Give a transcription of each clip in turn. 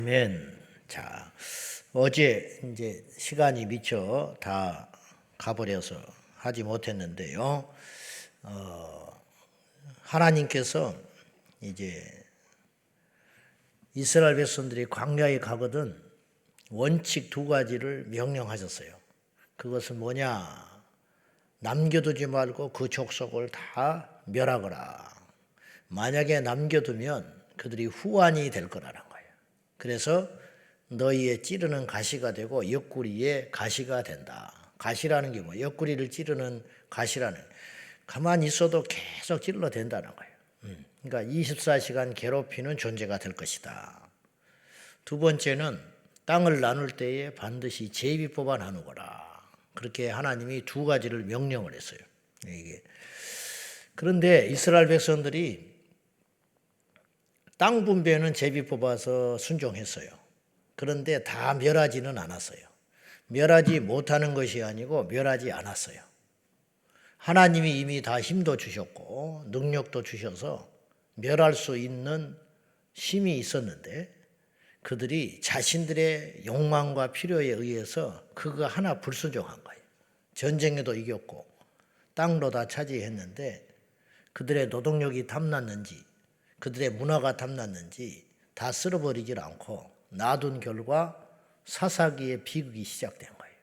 아멘. 자, 어제 이제 시간이 미쳐 다 가버려서 하지 못했는데요. 하나님께서 이제 이스라엘 백성들이 광야에 가거든 원칙 두 가지를 명령하셨어요. 그것은 뭐냐? 남겨두지 말고 그 족속을 다 멸하거라. 만약에 남겨두면 그들이 후환이 될 거라는 거예요. 그래서 너희의 찌르는 가시가 되고 옆구리에 가시가 된다. 가시라는 게 뭐? 옆구리를 찌르는 가시라는, 가만히 있어도 계속 찔러댄다는 거예요. 그러니까 24시간 괴롭히는 존재가 될 것이다. 두 번째는 땅을 나눌 때에 반드시 제비 뽑아 나누거라. 그렇게 하나님이 두 가지를 명령을 했어요. 이게. 그런데 이스라엘 백성들이 땅 분배는 제비 뽑아서 순종했어요. 그런데 다 멸하지는 않았어요. 멸하지 못하는 것이 아니고 멸하지 않았어요. 하나님이 이미 다 힘도 주셨고 능력도 주셔서 멸할 수 있는 힘이 있었는데 그들이 자신들의 욕망과 필요에 의해서 그거 하나 불순종한 거예요. 전쟁에도 이겼고 땅도 다 차지했는데 그들의 노동력이 탐났는지 그들의 문화가 탐났는지 다 쓸어버리질 않고 놔둔 결과 사사기의 비극이 시작된 거예요.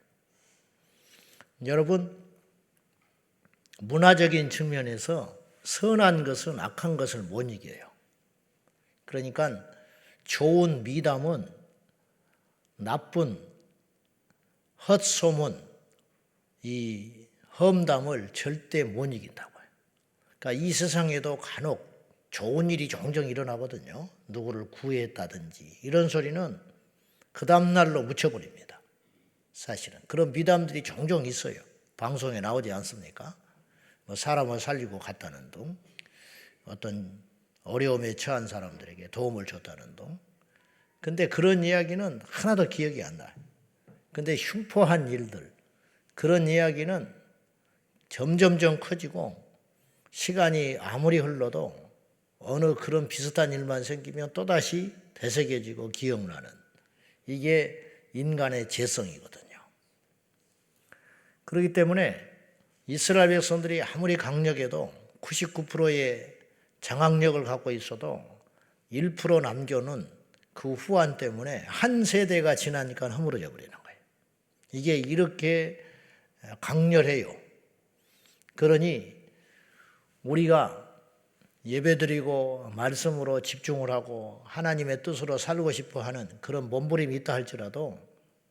여러분, 문화적인 측면에서 선한 것은 악한 것을 못 이겨요. 그러니까 좋은 미담은 나쁜 헛소문, 이 험담을 절대 못 이긴다고요. 그러니까 이 세상에도 간혹 좋은 일이 종종 일어나거든요. 누구를 구했다든지 이런 소리는 그 다음날로 묻혀버립니다. 사실은 그런 미담들이 종종 있어요. 방송에 나오지 않습니까? 뭐 사람을 살리고 갔다는 둥, 어떤 어려움에 처한 사람들에게 도움을 줬다는 둥. 근데 그런 이야기는 하나도 기억이 안 나요. 근데 흉포한 일들, 그런 이야기는 점점점 커지고 시간이 아무리 흘러도 어느 그런 비슷한 일만 생기면 또다시 되새겨지고 기억나는, 이게 인간의 죄성이거든요. 그렇기 때문에 이스라엘 백성들이 아무리 강력해도 99%의 장악력을 갖고 있어도 1% 남겨놓은 그 후환 때문에 한 세대가 지나니까 허물어져 버리는 거예요. 이게 이렇게 강렬해요. 그러니 우리가 예배드리고 말씀으로 집중을 하고 하나님의 뜻으로 살고 싶어 하는 그런 몸부림이 있다 할지라도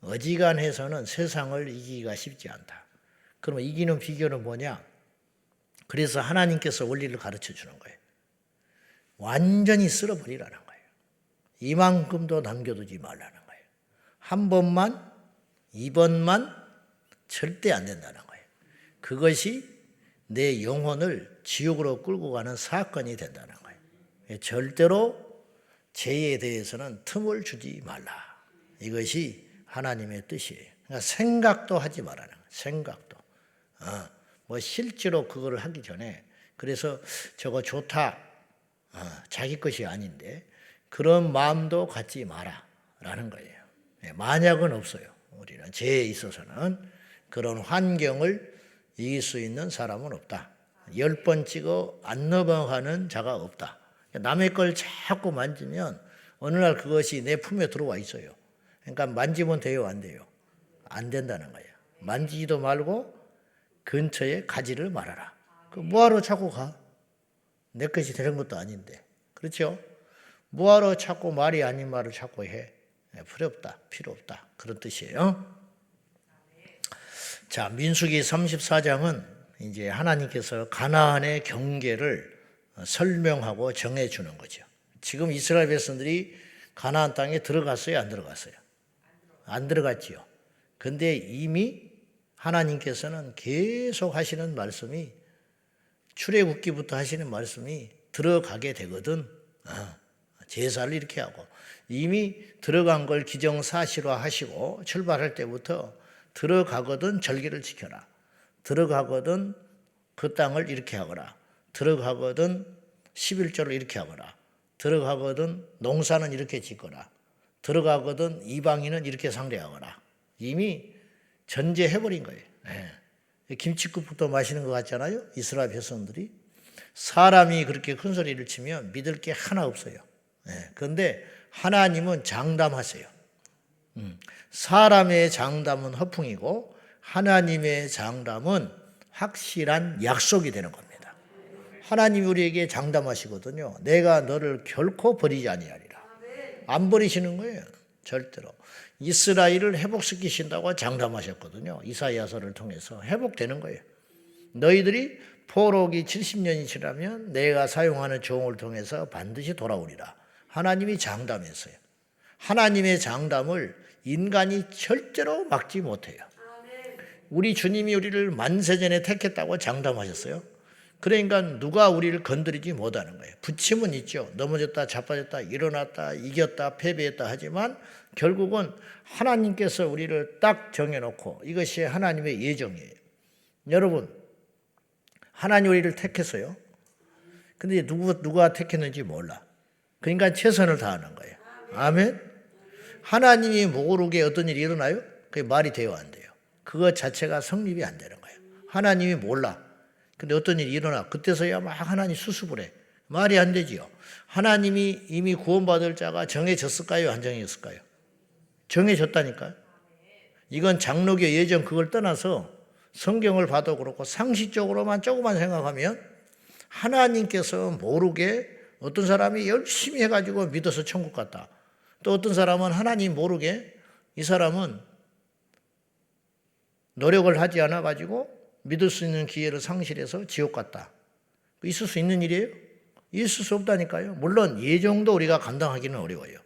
어지간해서는 세상을 이기기가 쉽지 않다. 그러면 이기는 비결은 뭐냐? 그래서 하나님께서 원리를 가르쳐 주는 거예요. 완전히 쓸어버리라는 거예요. 이만큼도 남겨두지 말라는 거예요. 한 번만, 2번만 절대 안 된다는 거예요. 그것이 내 영혼을 지옥으로 끌고 가는 사건이 된다는 거예요. 절대로 죄에 대해서는 틈을 주지 말라. 이것이 하나님의 뜻이에요. 그러니까 생각도 하지 말라는 거예요. 생각도. 뭐 실제로 그걸 하기 전에, 그래서 저거 좋다, 자기 것이 아닌데 그런 마음도 갖지 마라라는 거예요. 만약은 없어요. 우리는 죄에 있어서는 그런 환경을 이길 수 있는 사람은 없다. 10번 찍어 안 넘어가는 자가 없다. 남의 걸 자꾸 만지면 어느 날 그것이 내 품에 들어와 있어요. 그러니까 만지면 돼요, 안 돼요? 안 된다는 거예요. 만지지도 말고 근처에 가지를 말아라. 그 뭐하러 자꾸 가? 내 것이 되는 것도 아닌데. 그렇죠? 뭐하러 자꾸 말이 아닌 말을 자꾸 해? 필요 없다. 그런 뜻이에요. 자, 민수기 34장은 이제 하나님께서 가나안의 경계를 설명하고 정해 주는 거죠. 지금 이스라엘 백성들이 가나안 땅에 들어갔어요, 안 들어갔어요? 안 들어갔지요. 근데 이미 하나님께서는 계속 하시는 말씀이, 출애굽기부터 하시는 말씀이 들어가게 되거든. 제사를 이렇게 하고 이미 들어간 걸 기정사실화 하시고 출발할 때부터 들어가거든 절기를 지켜라. 들어가거든 그 땅을 이렇게 하거라. 들어가거든 11조를 이렇게 하거라. 들어가거든 농사는 이렇게 짓거라. 들어가거든 이방인은 이렇게 상대하거라. 이미 전제해버린 거예요. 예. 김치국부터 마시는 것 같잖아요. 이스라엘 백성들이. 사람이 그렇게 큰 소리를 치면 믿을 게 하나 없어요. 예. 그런데 하나님은 장담하세요. 사람의 장담은 허풍이고 하나님의 장담은 확실한 약속이 되는 겁니다. 하나님이 우리에게 장담하시거든요. 내가 너를 결코 버리지 아니하리라. 안 버리시는 거예요. 절대로. 이스라엘을 회복시키신다고 장담하셨거든요. 이사야서를 통해서 회복되는 거예요. 너희들이 포로기 70년이 지나면 내가 사용하는 종을 통해서 반드시 돌아오리라. 하나님이 장담했어요. 하나님의 장담을 인간이 절대로 막지 못해요. 우리 주님이 우리를 만세전에 택했다고 장담하셨어요. 그러니까 누가 우리를 건드리지 못하는 거예요. 부침은 있죠. 넘어졌다, 자빠졌다, 일어났다, 이겼다, 패배했다 하지만 결국은 하나님께서 우리를 딱 정해놓고 이것이 하나님의 예정이에요. 여러분, 하나님 우리를 택했어요. 근데 누가 택했는지 몰라. 그러니까 최선을 다하는 거예요. 아멘. 하나님이 모르게 어떤 일이 일어나요? 그게 말이 돼요, 안 돼요? 그것 자체가 성립이 안 되는 거예요. 하나님이 몰라. 근데 어떤 일이 일어나. 그때서야 막 하나님 수습을 해. 말이 안 되지요. 하나님이 이미 구원받을 자가 정해졌을까요? 안 정해졌을까요? 정해졌다니까요. 이건 장로교 예정 그걸 떠나서 성경을 봐도 그렇고 상식적으로만 조금만 생각하면 하나님께서 모르게 어떤 사람이 열심히 해가지고 믿어서 천국 갔다. 또 어떤 사람은 하나님 모르게 이 사람은 노력을 하지 않아가지고 믿을 수 있는 기회를 상실해서 지옥 갔다. 있을 수 있는 일이에요? 있을 수 없다니까요. 물론 예정도 우리가 감당하기는 어려워요.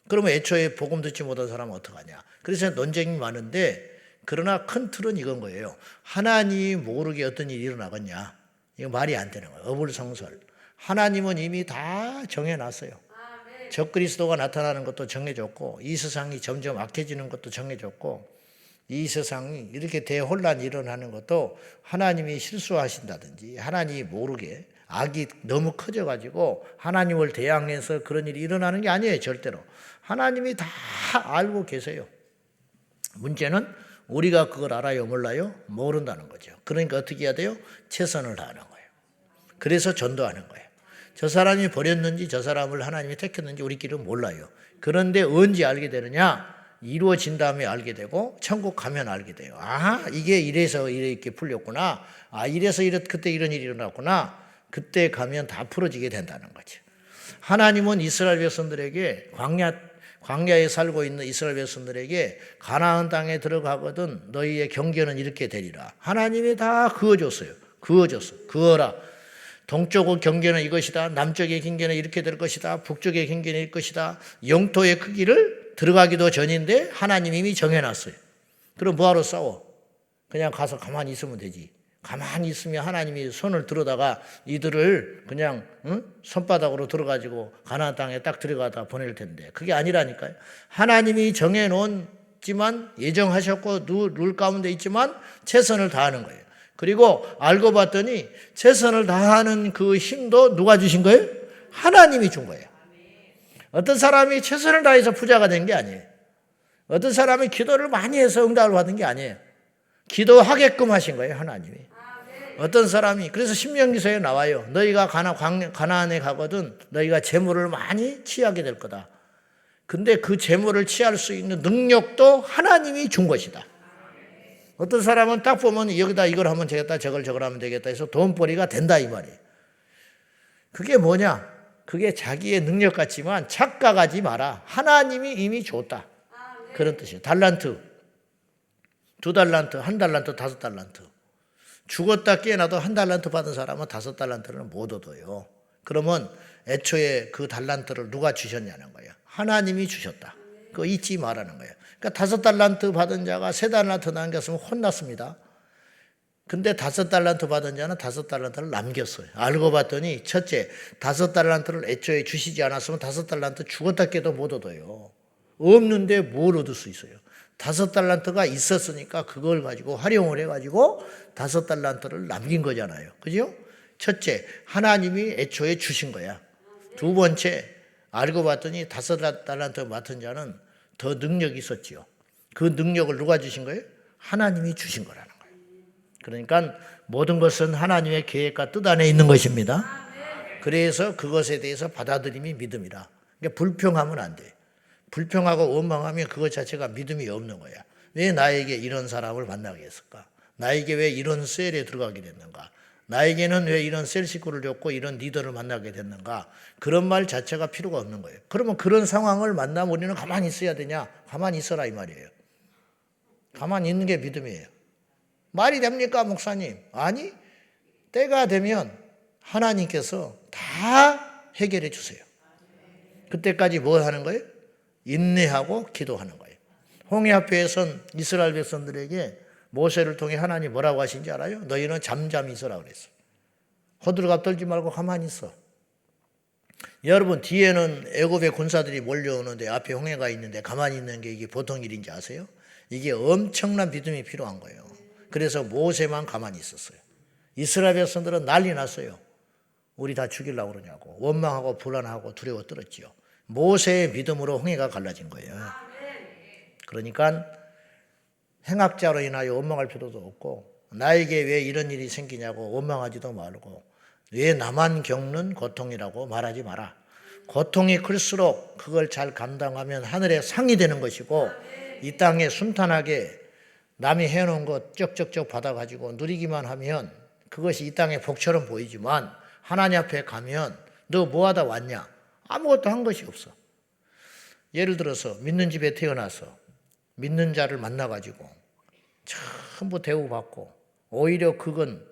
그러면 애초에 복음 듣지 못한 사람은 어떡하냐. 그래서 논쟁이 많은데 그러나 큰 틀은 이건 거예요. 하나님이 모르게 어떤 일이 일어나겠냐. 이거 말이 안 되는 거예요. 어불성설. 하나님은 이미 다 정해놨어요. 적그리스도가 나타나는 것도 정해졌고 이 세상이 점점 악해지는 것도 정해졌고 이 세상이 이렇게 대혼란이 일어나는 것도 하나님이 실수하신다든지 하나님이 모르게 악이 너무 커져가지고 하나님을 대항해서 그런 일이 일어나는 게 아니에요. 절대로. 하나님이 다 알고 계세요. 문제는 우리가 그걸 알아요? 몰라요? 모른다는 거죠. 그러니까 어떻게 해야 돼요? 최선을 다하는 거예요. 그래서 전도하는 거예요. 저 사람이 버렸는지 저 사람을 하나님이 택했는지 우리끼리는 몰라요. 그런데 언제 알게 되느냐? 이루어진 다음에 알게 되고 천국 가면 알게 돼요. 아, 이게 이래서 이렇게 풀렸구나. 아, 이래서 그때 이런 일이 일어났구나. 그때 가면 다 풀어지게 된다는 거죠. 하나님은 이스라엘 백성들에게 광야에 살고 있는 이스라엘 백성들에게 가나안 땅에 들어가거든 너희의 경계는 이렇게 되리라. 하나님이 다 그어줬어요. 그어라. 동쪽의 경계는 이것이다. 남쪽의 경계는 이렇게 될 것이다. 북쪽의 경계는 이럴 것이다. 영토의 크기를 들어가기도 전인데 하나님이 이미 정해놨어요. 그럼 뭐하러 싸워? 그냥 가서 가만히 있으면 되지. 가만히 있으면 하나님이 손을 들어다가 이들을 그냥 손바닥으로 들어가지고 가나안 땅에 딱 들어가다 보낼 텐데 그게 아니라니까요. 하나님이 정해놓지만 예정하셨고 룰 가운데 있지만 최선을 다하는 거예요. 그리고 알고 봤더니 최선을 다하는 그 힘도 누가 주신 거예요? 하나님이 준 거예요. 어떤 사람이 최선을 다해서 부자가 된 게 아니에요. 어떤 사람이 기도를 많이 해서 응답을 받은 게 아니에요. 기도하게끔 하신 거예요, 하나님이. 어떤 사람이 그래서 신명기서에 나와요. 너희가 가나안에 가거든 너희가 재물을 많이 취하게 될 거다. 근데 그 재물을 취할 수 있는 능력도 하나님이 준 것이다. 어떤 사람은 딱 보면 여기다 이걸 하면 되겠다 저걸 하면 되겠다 해서 돈벌이가 된다 이 말이에요. 그게 뭐냐? 그게 자기의 능력 같지만 착각하지 마라. 하나님이 이미 줬다. 그런 뜻이에요. 달란트, 2달란트, 1달란트, 5달란트. 죽었다 깨어나도 1달란트 받은 사람은 5달란트를 못 얻어요. 그러면 애초에 그 달란트를 누가 주셨냐는 거예요. 하나님이 주셨다. 그거 잊지 말라는 거예요. 그러니까 5달란트 받은 자가 3달란트 남겼으면 혼났습니다. 근데 5달란트 받은 자는 5달란트를 남겼어요. 알고 봤더니 첫째, 5달란트를 애초에 주시지 않았으면 5달란트 죽었다 깨도 못 얻어요. 없는데 뭘 얻을 수 있어요? 5달란트가 있었으니까 그걸 가지고 활용을 해가지고 5달란트를 남긴 거잖아요. 그죠? 첫째, 하나님이 애초에 주신 거야. 두 번째, 알고 봤더니 5달란트 맡은 자는 더 능력이 있었지요. 그 능력을 누가 주신 거예요? 하나님이 주신 거라는 거예요. 그러니까 모든 것은 하나님의 계획과 뜻 안에 있는 것입니다. 그래서 그것에 대해서 받아들임이 믿음이라. 그러니까 불평하면 안 돼. 불평하고 원망하면 그것 자체가 믿음이 없는 거야. 왜 나에게 이런 사람을 만나게 했을까? 나에게 왜 이런 셀에 들어가게 됐는가? 나에게는 왜 이런 셀 식구를 줬고 이런 리더를 만나게 됐는가? 그런 말 자체가 필요가 없는 거예요. 그러면 그런 상황을 만나면 우리는 가만히 있어야 되냐? 가만히 있어라 이 말이에요. 가만히 있는 게 믿음이에요. 말이 됩니까 목사님? 아니, 때가 되면 하나님께서 다 해결해 주세요. 그때까지 뭐 하는 거예요? 인내하고 기도하는 거예요. 홍해 앞에 선 이스라엘 백성들에게 모세를 통해 하나님 뭐라고 하신지 알아요? 너희는 잠잠히 있어라 그랬어요. 호들갑 떨지 말고 가만히 있어. 여러분 뒤에는 애굽의 군사들이 몰려오는데 앞에 홍해가 있는데 가만히 있는 게 이게 보통 일인지 아세요? 이게 엄청난 믿음이 필요한 거예요. 그래서 모세만 가만히 있었어요. 이스라엘 백성들은 난리 났어요. 우리 다 죽이려고 그러냐고 원망하고 불안하고 두려워 떨었지요. 모세의 믿음으로 홍해가 갈라진 거예요. 그러니까 행악자로 인하여 원망할 필요도 없고 나에게 왜 이런 일이 생기냐고 원망하지도 말고 왜 나만 겪는 고통이라고 말하지 마라. 고통이 클수록 그걸 잘 감당하면 하늘의 상이 되는 것이고 이 땅에 순탄하게 남이 해놓은 것 쩍쩍쩍 받아가지고 누리기만 하면 그것이 이 땅의 복처럼 보이지만 하나님 앞에 가면 너 뭐하다 왔냐? 아무것도 한 것이 없어. 예를 들어서 믿는 집에 태어나서 믿는 자를 만나가지고 전부 대우받고 오히려 그건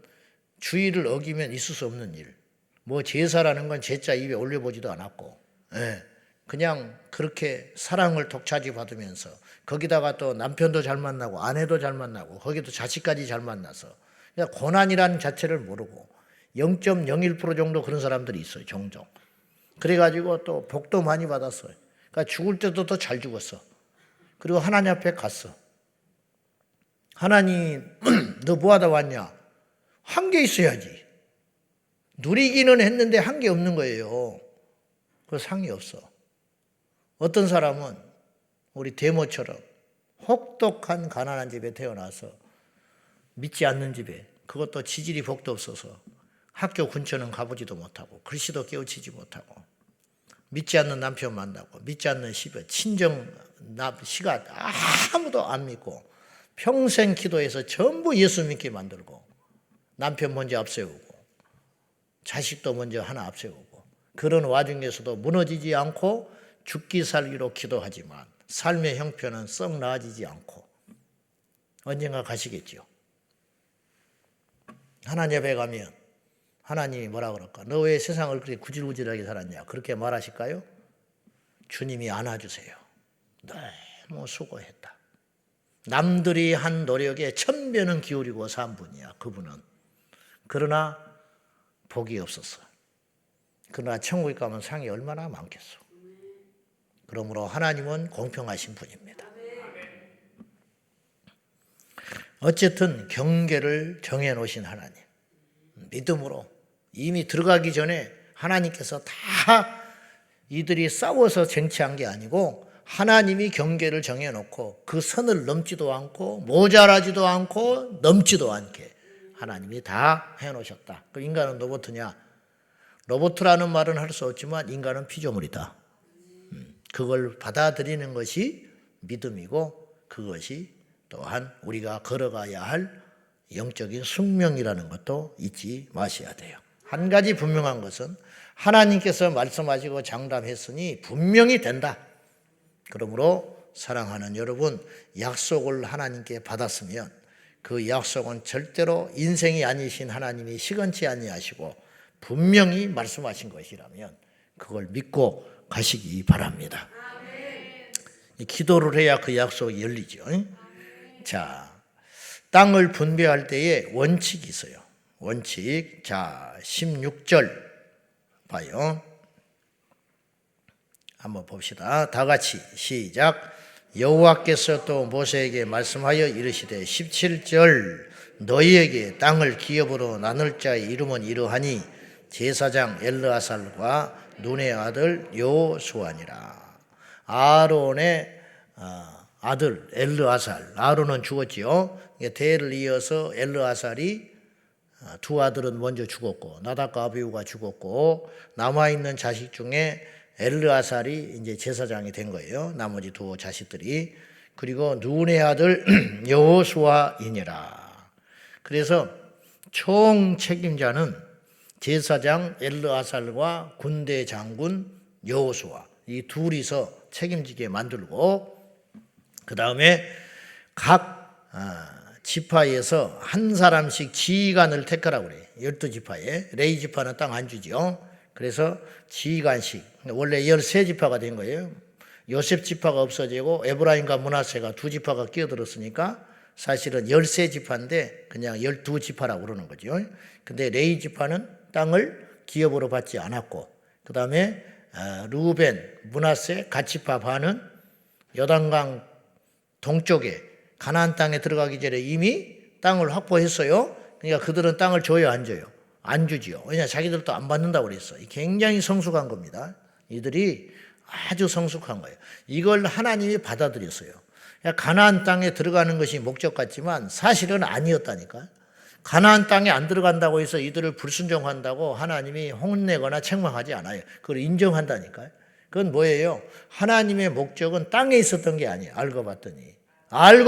주의를 어기면 있을 수 없는 일. 뭐 제사라는 건 제자 입에 올려보지도 않았고 그냥 그렇게 사랑을 독차지 받으면서 거기다가 또 남편도 잘 만나고 아내도 잘 만나고 거기도 자식까지 잘 만나서 그냥 고난이라는 자체를 모르고 0.01% 정도 그런 사람들이 있어요. 종종. 그래가지고 또 복도 많이 받았어요. 그러니까 죽을 때도 더 잘 죽었어. 그리고 하나님 앞에 갔어. 하나님 너 뭐하다 왔냐? 한 게 있어야지. 누리기는 했는데 한 게 없는 거예요. 그 상이 없어. 어떤 사람은 우리 데모처럼 혹독한 가난한 집에 태어나서 믿지 않는 집에 그것도 지질이 복도 없어서 학교 근처는 가보지도 못하고 글씨도 깨우치지 못하고 믿지 않는 남편 만나고 믿지 않는 친정 시가 아무도 안 믿고 평생 기도해서 전부 예수 믿게 만들고 남편 먼저 앞세우고 자식도 먼저 하나 앞세우고 그런 와중에서도 무너지지 않고 죽기 살기로 기도하지만 삶의 형편은 썩 나아지지 않고 언젠가 가시겠죠. 하나님 앞에 가면 하나님이 뭐라 그럴까? 너 왜 세상을 그렇게 구질구질하게 살았냐? 그렇게 말하실까요? 주님이 안아주세요. 너무 수고했다. 남들이 한 노력에 1000배는 기울이고 산 분이야. 그분은. 그러나 복이 없었어. 그러나 천국에 가면 상이 얼마나 많겠어. 그러므로 하나님은 공평하신 분입니다. 어쨌든 경계를 정해놓으신 하나님. 믿음으로 이미 들어가기 전에 하나님께서 다 이들이 싸워서 쟁취한 게 아니고 하나님이 경계를 정해놓고 그 선을 넘지도 않고 모자라지도 않고 넘지도 않게 하나님이 다 해놓으셨다. 그 인간은 로봇이냐? 로봇이라는 말은 할 수 없지만 인간은 피조물이다. 그걸 받아들이는 것이 믿음이고 그것이 또한 우리가 걸어가야 할 영적인 숙명이라는 것도 잊지 마셔야 돼요. 한 가지 분명한 것은 하나님께서 말씀하시고 장담했으니 분명히 된다. 그러므로 사랑하는 여러분, 약속을 하나님께 받았으면 그 약속은 절대로 인생이 아니신 하나님이 시건치 아니하시고 분명히 말씀하신 것이라면 그걸 믿고 가시기 바랍니다. 기도를 해야 그 약속이 열리죠. 자, 땅을 분배할 때에 원칙이 있어요. 원칙. 자, 16절 봐요. 한번 봅시다. 다 같이 시작. 여호와께서 또 모세에게 말씀하여 이르시되 17절 너희에게 땅을 기업으로 나눌 자의 이름은 이러하니 제사장 엘르아살과 눈의 아들 여호수아니라. 아론의 아들 엘르아살, 아론은 죽었지요. 대를 이어서 엘르아살이 두 아들은 먼저 죽었고 나답과 아비후가 죽었고 남아 있는 자식 중에 엘르아살이 이제 제사장이 된 거예요. 나머지 두 자식들이. 그리고 눈의 아들 여호수아이니라. 그래서 총 책임자는 제사장 엘르아살과 군대 장군 여호수아, 이 둘이서 책임지게 만들고, 그 다음에 각 지파에서 한 사람씩 지휘관을 택하라고 그래요. 12지파에. 레위 지파는 땅 안 주지요. 그래서 지휘관씩, 원래 13지파가 된 거예요. 요셉 지파가 없어지고 에브라임과 므낫세가 두 지파가 끼어들었으니까 사실은 13지파인데 그냥 12지파라고 그러는 거죠. 근데 레위 지파는 땅을 기업으로 받지 않았고, 그 다음에 루벤, 므낫세, 갓지파 반은 요단강 동쪽에 가나안 땅에 들어가기 전에 이미 땅을 확보했어요. 그러니까 그들은 땅을 줘요, 안 줘요? 안 주지요. 왜냐, 자기들도 안 받는다고 그랬어. 굉장히 성숙한 겁니다. 이들이 아주 성숙한 거예요. 이걸 하나님이 받아들였어요. 가나안 땅에 들어가는 것이 목적 같지만 사실은 아니었다니까. 가나안 땅에 안 들어간다고 해서 이들을 불순종한다고 하나님이 혼내거나 책망하지 않아요. 그걸 인정한다니까요. 그건 뭐예요? 하나님의 목적은 땅에 있었던 게 아니에요. 알고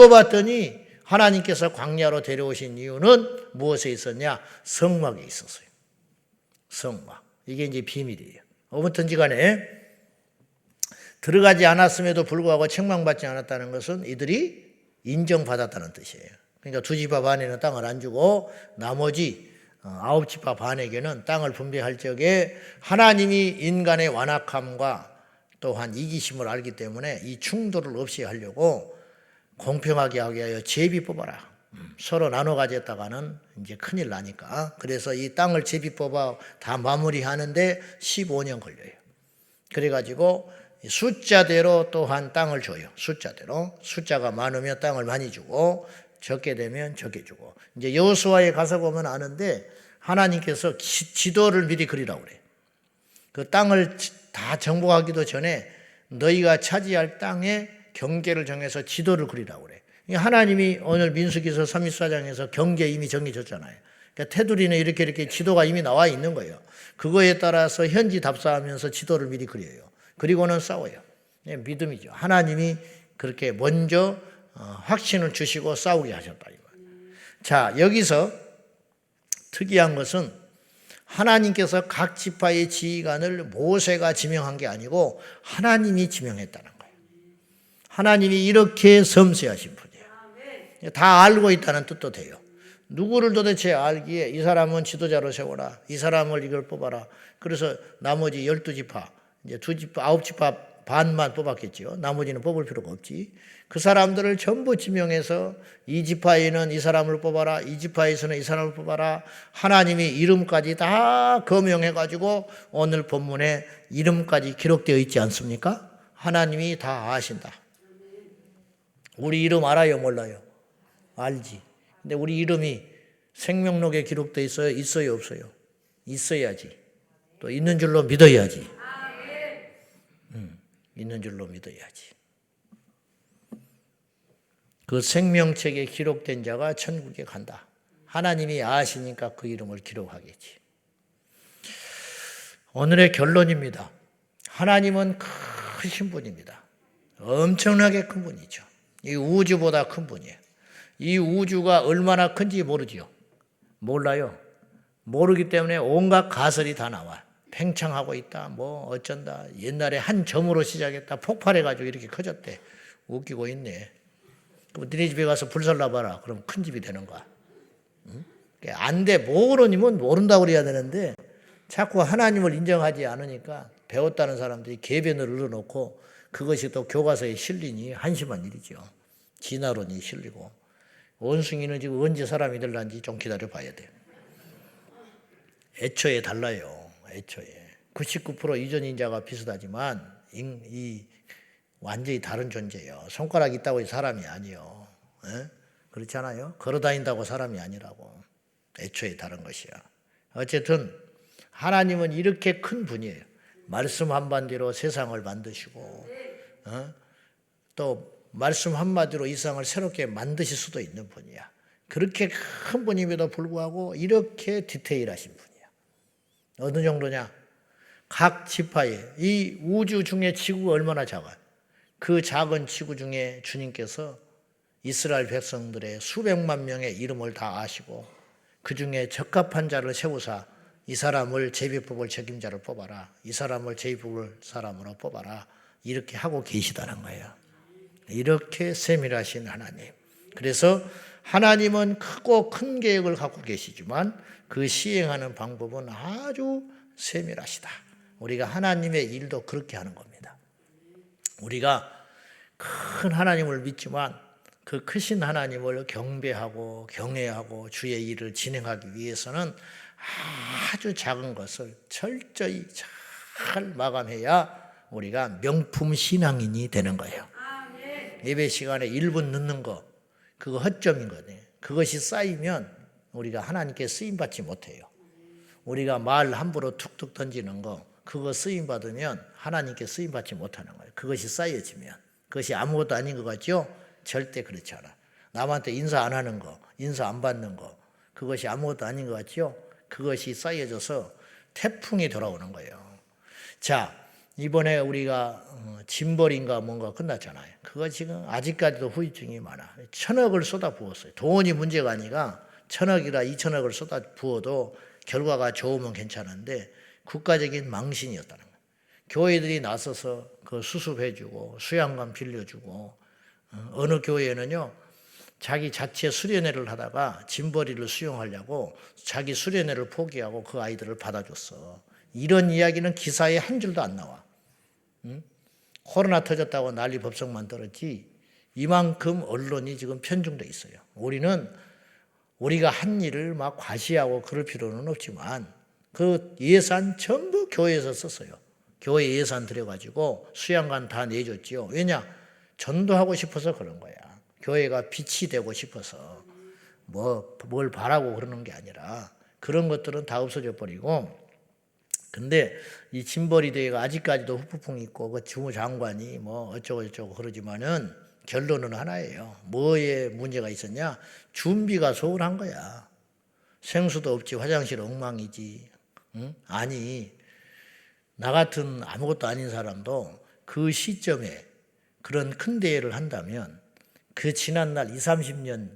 봤더니 하나님께서 광야로 데려오신 이유는 무엇에 있었냐? 성막에 있었어요. 성막. 이게 이제 비밀이에요. 어떻든지 간에 들어가지 않았음에도 불구하고 책망받지 않았다는 것은 이들이 인정받았다는 뜻이에요. 그러니까 두 지파 반에는 땅을 안 주고 나머지 9지파 반에게는 땅을 분배할 적에 하나님이 인간의 완악함과 또한 이기심을 알기 때문에 이 충돌을 없이 하려고 공평하게 하기 위하여 제비 뽑아라. 서로 나눠 가졌다가는 이제 큰일 나니까. 그래서 이 땅을 제비 뽑아 다 마무리하는데 15년 걸려요. 그래가지고 숫자대로 또한 땅을 줘요. 숫자가 많으면 땅을 많이 주고 적게 되면 적게 주고. 이제 여호수아에 가서 보면 아는데 하나님께서 지도를 미리 그리라고 그래요. 그 땅을 다 정복하기도 전에 너희가 차지할 땅의 경계를 정해서 지도를 그리라고 그래. 하나님이 오늘 민수기서 34장에서 경계 이미 정해졌잖아요. 그러니까 테두리는 이렇게 지도가 이미 나와 있는 거예요. 그거에 따라서 현지 답사하면서 지도를 미리 그려요. 그리고는 싸워요. 믿음이죠. 하나님이 그렇게 먼저 확신을 주시고 싸우게 하셨다. 자, 여기서 특이한 것은 하나님께서 각 지파의 지휘관을 모세가 지명한 게 아니고 하나님이 지명했다는 거예요. 하나님이 이렇게 섬세하신 분이에요. 다 알고 있다는 뜻도 돼요. 누구를 도대체 알기에 이 사람은 지도자로 세워라. 이 사람을 이걸 뽑아라. 그래서 나머지 12지파, 이제 9지파 반만 뽑았겠죠. 나머지는 뽑을 필요가 없지. 그 사람들을 전부 지명해서 이 지파에는 이 사람을 뽑아라. 이 지파에서는 이 사람을 뽑아라. 하나님이 이름까지 다 거명해가지고 오늘 본문에 이름까지 기록되어 있지 않습니까? 하나님이 다 아신다. 우리 이름 알아요, 몰라요? 알지. 근데 우리 이름이 생명록에 기록되어 있어요? 있어요, 없어요? 있어야지. 또 있는 줄로 믿어야지. 있는 줄로 믿어야지. 그 생명책에 기록된 자가 천국에 간다. 하나님이 아시니까 그 이름을 기록하겠지. 오늘의 결론입니다. 하나님은 크신 분입니다. 엄청나게 큰 분이죠. 이 우주보다 큰 분이에요. 이 우주가 얼마나 큰지 모르지요. 몰라요. 모르기 때문에 온갖 가설이 다 나와요. 팽창하고 있다, 뭐 어쩐다. 옛날에 한 점으로 시작했다, 폭발해가지고 이렇게 커졌대. 웃기고 있네. 그럼 너네 집에 가서 불살라 봐라. 그럼 큰 집이 되는 거야. 응? 안 돼. 모르니면 모른다고 그래야 되는데 자꾸 하나님을 인정하지 않으니까 배웠다는 사람들이 궤변을 늘어놓고 그것이 또 교과서에 실리니 한심한 일이죠. 진화론이 실리고. 원숭이는 지금 언제 사람이 될란지 좀 기다려 봐야 돼요. 애초에 달라요. 애초에 99% 이전인자가 비슷하지만 이 완전히 다른 존재예요. 손가락 있다고 사람이 아니요. 그렇지 않아요? 걸어다닌다고 사람이 아니라고. 애초에 다른 것이야. 어쨌든 하나님은 이렇게 큰 분이에요. 말씀 한마디로 세상을 만드시고 또 말씀 한마디로 이 세상을 새롭게 만드실 수도 있는 분이야. 그렇게 큰 분임에도 불구하고 이렇게 디테일하신 분이야. 어느 정도냐? 각 지파에 이 우주 중에 지구가 얼마나 작아요. 그 작은 지구 중에 주님께서 이스라엘 백성들의 수백만 명의 이름을 다 아시고 그 중에 적합한 자를 세우사 이 사람을 제비뽑을 책임자를 뽑아라. 이 사람을 제비뽑을 사람으로 뽑아라. 이렇게 하고 계시다는 거예요. 이렇게 세밀하신 하나님. 그래서 하나님은 크고 큰 계획을 갖고 계시지만 그 시행하는 방법은 아주 세밀하시다. 우리가 하나님의 일도 그렇게 하는 겁니다. 우리가 큰 하나님을 믿지만 그 크신 하나님을 경배하고 경외하고 주의 일을 진행하기 위해서는 아주 작은 것을 철저히 잘 마감해야 우리가 명품 신앙인이 되는 거예요. 예배 시간에 1분 늦는 거 그거 허점인 거네. 그것이 쌓이면 우리가 하나님께 쓰임받지 못해요. 우리가 말 함부로 툭툭 던지는 거 그거 쓰임받으면 하나님께 쓰임받지 못하는 거예요. 그것이 쌓여지면. 그것이 아무것도 아닌 것 같죠? 절대 그렇지 않아. 남한테 인사 안 하는 거, 인사 안 받는 거 그것이 아무것도 아닌 것 같죠? 그것이 쌓여져서 태풍이 돌아오는 거예요. 자, 이번에 우리가 짐벌인가 뭔가 끝났잖아요. 그거 지금 아직까지도 후유증이 많아. 1,000억을 쏟아 부었어요. 돈이 문제가 아니라 1,000억이라 2,000억을 쏟아 부어도 결과가 좋으면 괜찮은데 국가적인 망신이었다는 거예요. 교회들이 나서서 그 수습해주고 수양관 빌려주고 어느 교회는요 자기 자체 수련회를 하다가 짐벌이를 수용하려고 자기 수련회를 포기하고 그 아이들을 받아줬어. 이런 이야기는 기사에 한 줄도 안 나와. 코로나 터졌다고 난리 법석만 들었지 이만큼 언론이 지금 편중돼 있어요. 우리가 한 일을 막 과시하고 그럴 필요는 없지만 그 예산 전부 교회에서 썼어요. 교회 예산 들여가지고 수양관 다 내줬지요. 왜냐? 전도하고 싶어서 그런 거야. 교회가 빛이 되고 싶어서 뭘 바라고 그러는 게 아니라 그런 것들은 다 없어져 버리고 근데 이 짐벌이 대회가 아직까지도 후폭풍이 있고 그 주무장관이 뭐 어쩌고 그러지만은 결론은 하나예요. 뭐에 문제가 있었냐? 준비가 소홀한 거야. 생수도 없지 화장실 엉망이지. 응? 아니 나 같은 아무것도 아닌 사람도 그 시점에 그런 큰 대회를 한다면 그 지난날 20, 30년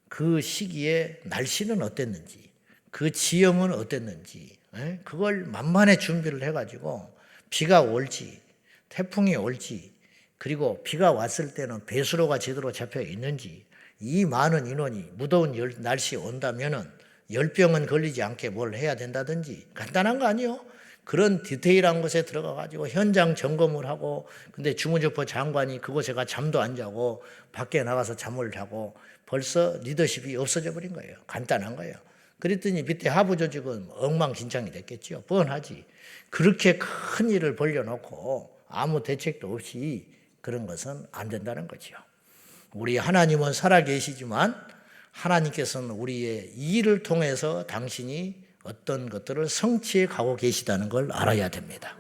그 시기에 날씨는 어땠는지 그 지형은 어땠는지 그걸 만만히 준비를 해가지고 비가 올지 태풍이 올지 그리고 비가 왔을 때는 배수로가 제대로 잡혀 있는지 이 많은 인원이 무더운 날씨에 온다면은 열병은 걸리지 않게 뭘 해야 된다든지 간단한 거 아니에요? 그런 디테일한 것에 들어가가지고 현장 점검을 하고 근데 주무조포 장관이 그곳에 가 잠도 안 자고 밖에 나가서 잠을 자고 벌써 리더십이 없어져 버린 거예요. 간단한 거예요. 그랬더니 밑에 하부 조직은 엉망진창이 됐겠죠. 뻔하지. 그렇게 큰 일을 벌려놓고 아무 대책도 없이 그런 것은 안 된다는 거죠. 우리 하나님은 살아계시지만 하나님께서는 우리의 일을 통해서 당신이 어떤 것들을 성취해 가고 계시다는 걸 알아야 됩니다.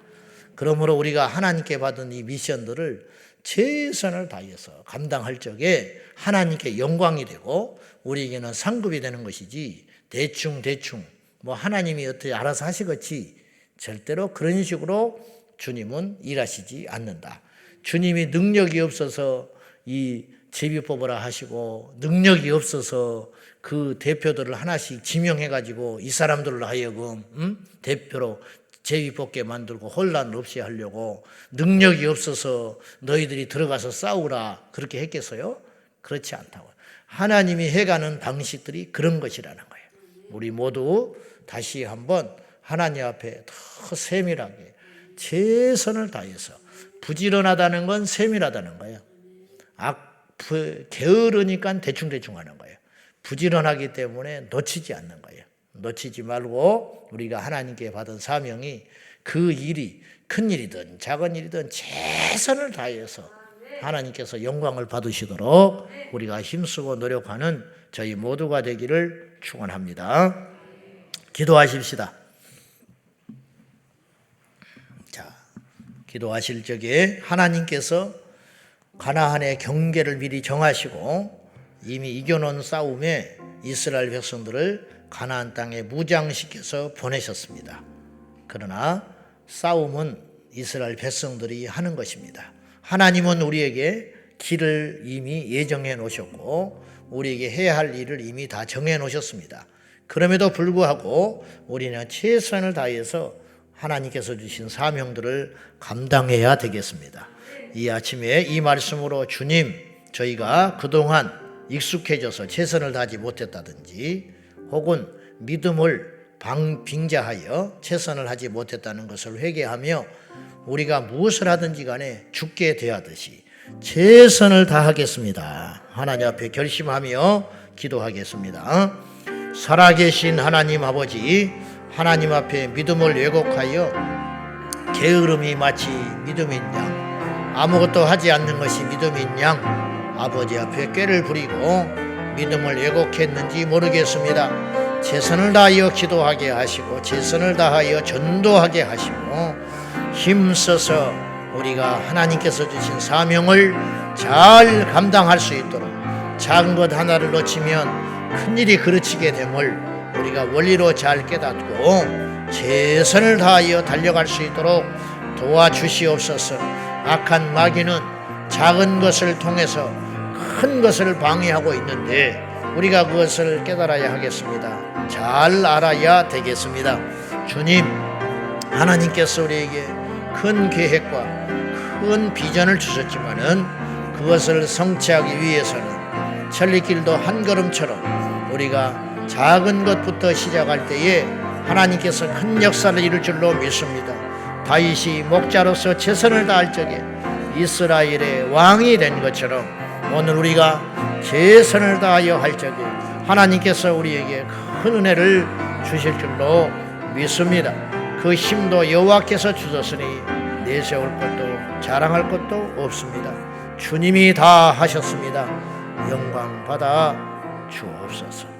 그러므로 우리가 하나님께 받은 이 미션들을 최선을 다해서 감당할 적에 하나님께 영광이 되고 우리에게는 상급이 되는 것이지 대충 뭐 하나님이 어떻게 알아서 하시겠지 절대로 그런 식으로 주님은 일하시지 않는다. 주님이 능력이 없어서 이 제비 뽑으라 하시고 능력이 없어서 그 대표들을 하나씩 지명해가지고 이 사람들로 하여금 대표로 제비 뽑게 만들고 혼란 없이 하려고 능력이 없어서 너희들이 들어가서 싸우라 그렇게 했겠어요? 그렇지 않다고. 하나님이 해가는 방식들이 그런 것이라는 거예요. 우리 모두 다시 한번 하나님 앞에 더 세밀하게 최선을 다해서 부지런하다는 건 세밀하다는 거예요. 게으르니까 대충 하는 거예요. 부지런하기 때문에 놓치지 않는 거예요. 놓치지 말고 우리가 하나님께 받은 사명이 그 일이 큰 일이든 작은 일이든 최선을 다해서 하나님께서 영광을 받으시도록 우리가 힘쓰고 노력하는 저희 모두가 되기를 축원합니다. 기도하십시다. 자, 기도하실 적에 하나님께서 가나안의 경계를 미리 정하시고 이미 이겨놓은 싸움에 이스라엘 백성들을 가나안 땅에 무장시켜서 보내셨습니다. 그러나 싸움은 이스라엘 백성들이 하는 것입니다. 하나님은 우리에게 길을 이미 예정해 놓으셨고 우리에게 해야 할 일을 이미 다 정해 놓으셨습니다. 그럼에도 불구하고 우리는 최선을 다해서 하나님께서 주신 사명들을 감당해야 되겠습니다. 이 아침에 이 말씀으로 주님, 저희가 그동안 익숙해져서 최선을 다하지 못했다든지 혹은 믿음을 빙자하여 최선을 하지 못했다는 것을 회개하며 우리가 무엇을 하든지 간에 죽게 대하듯이 최선을 다하겠습니다. 하나님 앞에 결심하며 기도하겠습니다. 살아계신 하나님 아버지, 하나님 앞에 믿음을 왜곡하여 게으름이 마치 믿음인 양, 아무것도 하지 않는 것이 믿음인 양 아버지 앞에 꾀를 부리고 믿음을 왜곡했는지 모르겠습니다. 최선을 다하여 기도하게 하시고 최선을 다하여 전도하게 하시고 힘써서 우리가 하나님께서 주신 사명을 잘 감당할 수 있도록 작은 것 하나를 놓치면 큰일이 그르치게 됨을 우리가 원리로 잘 깨닫고 최선을 다하여 달려갈 수 있도록 도와주시옵소서. 악한 마귀는 작은 것을 통해서 큰 것을 방해하고 있는데 우리가 그것을 깨달아야 하겠습니다. 잘 알아야 되겠습니다. 주님, 하나님께서 우리에게 큰 계획과 큰 비전을 주셨지만은 그것을 성취하기 위해서는 천리길도 한 걸음처럼 우리가 작은 것부터 시작할 때에 하나님께서 큰 역사를 이룰 줄로 믿습니다. 다윗이 목자로서 최선을 다할 적에 이스라엘의 왕이 된 것처럼 오늘 우리가 최선을 다하여 할 적에 하나님께서 우리에게 큰 은혜를 주실 줄로 믿습니다. 그 힘도 여호와께서 주셨으니 내세울 것도 자랑할 것도 없습니다. 주님이 다 하셨습니다. 영광 받아 주옵소서.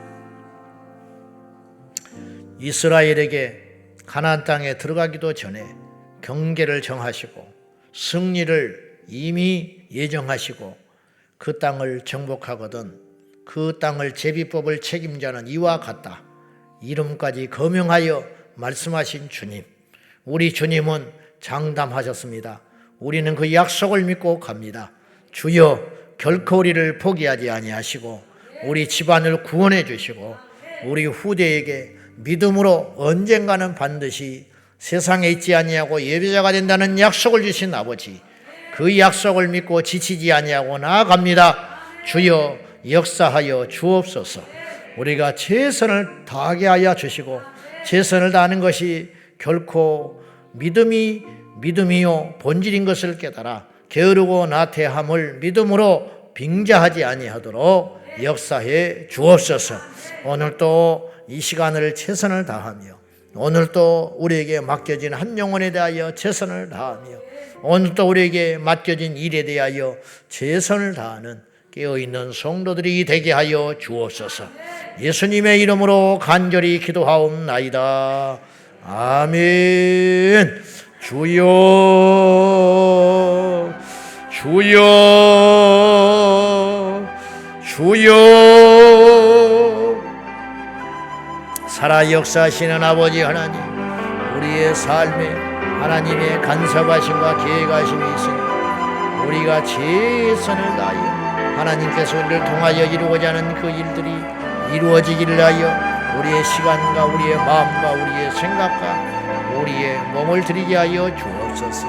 이스라엘에게 가나안 땅에 들어가기도 전에 경계를 정하시고 승리를 이미 예정하시고 그 땅을 정복하거든 그 땅을 제비법을 책임자는 이와 같다 이름까지 거명하여 말씀하신 주님, 우리 주님은 장담하셨습니다. 우리는 그 약속을 믿고 갑니다. 주여, 결코 우리를 포기하지 아니하시고 우리 집안을 구원해 주시고 우리 후대에게 믿음으로 언젠가는 반드시 세상에 있지 아니하고 예배자가 된다는 약속을 주신 아버지, 그 약속을 믿고 지치지 아니하고 나아갑니다. 주여, 역사하여 주옵소서. 우리가 최선을 다하게 하여 주시고 최선을 다하는 것이 결코 믿음이요 본질인 것을 깨달아 게으르고 나태함을 믿음으로 빙자하지 아니하도록 역사해 주옵소서. 오늘 또 이 시간을 최선을 다하며 오늘 또 우리에게 맡겨진 한 영혼에 대하여 최선을 다하며 오늘 또 우리에게 맡겨진 일에 대하여 최선을 다하는 깨어있는 성도들이 되게 하여 주옵소서. 예수님의 이름으로 간절히 기도하옵나이다. 아멘. 주여, 주여, 주여. 살아 역사하시는 아버지 하나님, 우리의 삶에 하나님의 간섭하심과 계획하심이 있으니 우리가 최선을 다하여 하나님께서 우리를 통하여 이루고자 하는 그 일들이 이루어지기를 하여 우리의 시간과 우리의 마음과 우리의 생각과 우리의 몸을 드리게 하여 주옵소서.